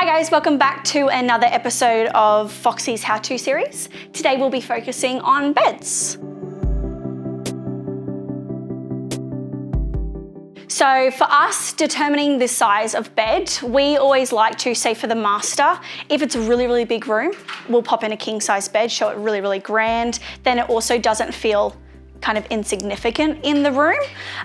Hi guys, welcome back to another episode of Foxy's How-To series. Today we'll be focusing on beds. So for us, determining the size of bed, we always like to say for the master, if it's a really big room, we'll pop in a king size bed, show it really grand. Then it also doesn't feel kind of insignificant in the room.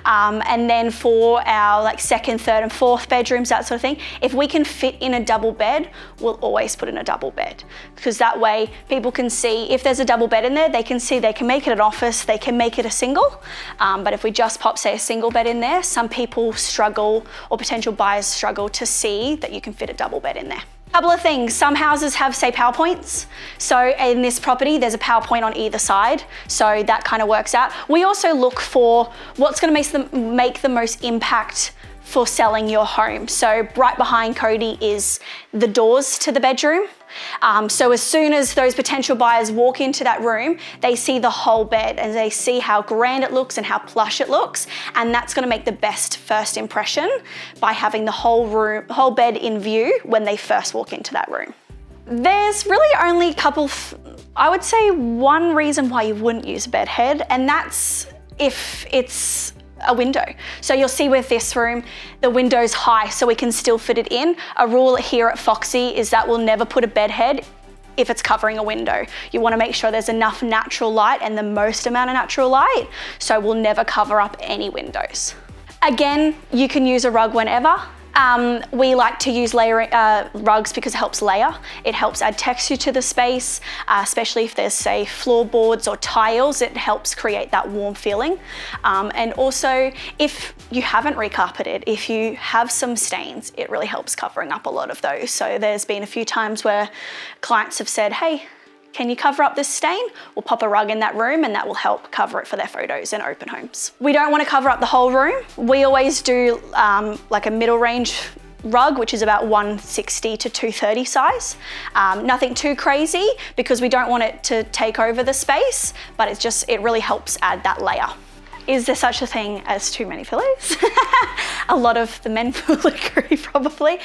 And then for our second, third and fourth bedrooms, that sort of thing, if we can fit in a double bed, we'll always put in a double bed, because that way people can see if there's a double bed in there, they can see they can make it an office, they can make it a single. But if we just pop, say, a single bed in there, some people struggle, or potential buyers struggle to see that you can fit a double bed in there. Couple of things, some houses have, say, power points. So in this property, there's a power point on either side. So that kind of works out. We also look for what's gonna make the most impact for selling your home. So right behind Cody is the doors to the bedroom. So as soon as those potential buyers walk into that room, they see the whole bed and they see how grand it looks and how plush it looks. And that's gonna make the best first impression by having the whole bed in view when they first walk into that room. There's really only I would say one reason why you wouldn't use a bed head, and that's if it's a window. So you'll see with this room, the window's high, so we can still fit it in. A rule here at Foxy is that we'll never put a bed head if it's covering a window. You want to make sure there's enough natural light and the most amount of natural light, so we'll never cover up any windows. Again, you can use a rug whenever. We like to use rugs because it helps layer. It helps add texture to the space, especially if there's, say, floorboards or tiles. It helps create that warm feeling. And also, if you haven't recarpeted, if you have some stains, it really helps covering up a lot of those. So there's been a few times where clients have said, hey, can you cover up this stain? We'll pop a rug in that room and that will help cover it for their photos and open homes. We don't want to cover up the whole room. We always do like a middle range rug, which is about 160 to 230 size. Nothing too crazy because we don't want it to take over the space, but it really helps add that layer. Is there such a thing as too many pillows? A lot of the men will agree, probably.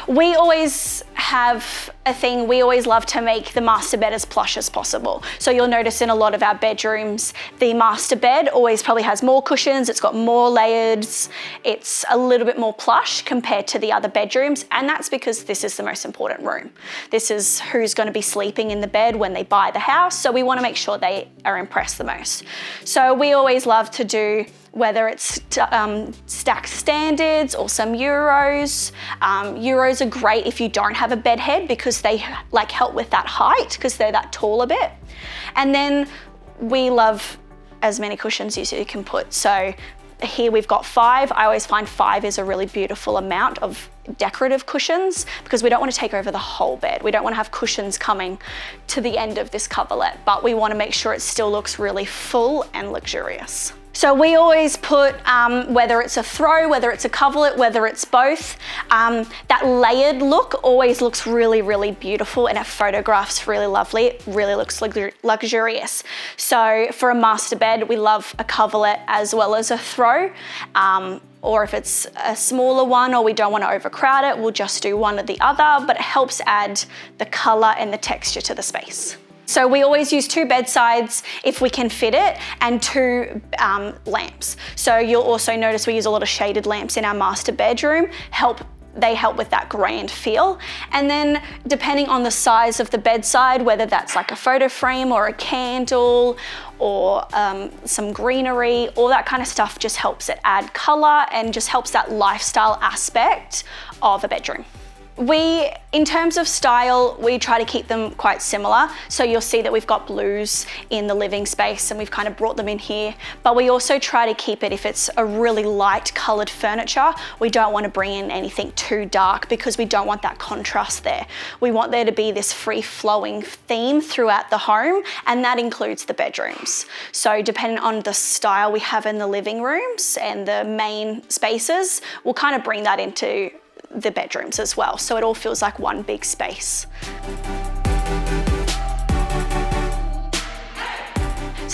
We always have a thing, we always love to make the master bed as plush as possible. So you'll notice in a lot of our bedrooms, the master bed always probably has more cushions, it's got more layers, it's a little bit more plush compared to the other bedrooms, and that's because this is the most important room. This is who's going to be sleeping in the bed when they buy the house, so we want to make sure they are impressed the most. So we always love to do, whether it's stacked standards or some Euros. Euros are great if you don't have a bed head because they help with that height because they're that tall a bit. And then we love as many cushions as you can put. So here we've got 5. I always find 5 is a really beautiful amount of decorative cushions because we don't want to take over the whole bed. We don't want to have cushions coming to the end of this coverlet, but we want to make sure it still looks really full and luxurious. So we always put, whether it's a throw, whether it's a coverlet, whether it's both, that layered look always looks really beautiful and it photographs really lovely. It really looks luxurious. So for a master bed, we love a coverlet as well as a throw. Or if it's a smaller one or we don't want to overcrowd it, we'll just do one or the other, but it helps add the color and the texture to the space. So we always use 2 bedsides if we can fit it and 2 lamps. So you'll also notice we use a lot of shaded lamps in our master bedroom. They help with that grand feel. And then depending on the size of the bedside, whether that's like a photo frame or a candle or some greenery, all that kind of stuff just helps it add color and just helps that lifestyle aspect of a bedroom. In terms of style, we try to keep them quite similar. So you'll see that we've got blues in the living space and we've kind of brought them in here, but we also try to keep it, if it's a really light colored furniture, we don't want to bring in anything too dark because we don't want that contrast there. We want there to be this free flowing theme throughout the home, and that includes the bedrooms. So depending on the style we have in the living rooms and the main spaces, we'll kind of bring that into the bedrooms as well, so it all feels like one big space.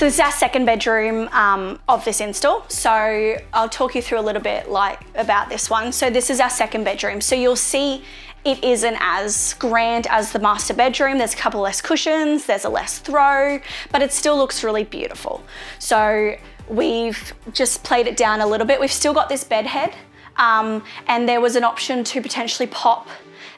So this is our second bedroom of this install. So I'll talk you through a little bit about this one. So this is our second bedroom. So you'll see it isn't as grand as the master bedroom. There's a couple less cushions, there's a less throw, but it still looks really beautiful. So we've just played it down a little bit. We've still got this bed head, and there was an option to potentially pop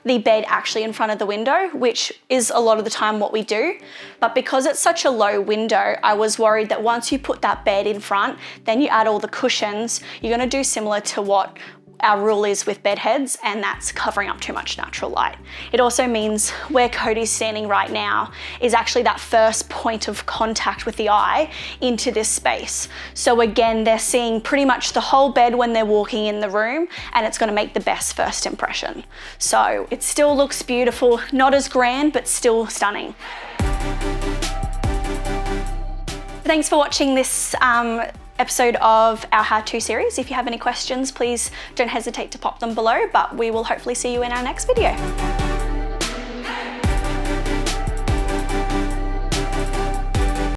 the bed actually in front of the window, which is a lot of the time what we do. But because it's such a low window, I was worried that once you put that bed in front, then you add all the cushions, you're gonna do similar to what our rule is with bed heads, and that's covering up too much natural light. It also means where Cody's standing right now is actually that first point of contact with the eye into this space. So again, they're seeing pretty much the whole bed when they're walking in the room, and it's gonna make the best first impression. So it still looks beautiful, not as grand, but still stunning. Thanks for watching this episode of our how-to series. If you have any questions, please don't hesitate to pop them below, but we will hopefully see you in our next video.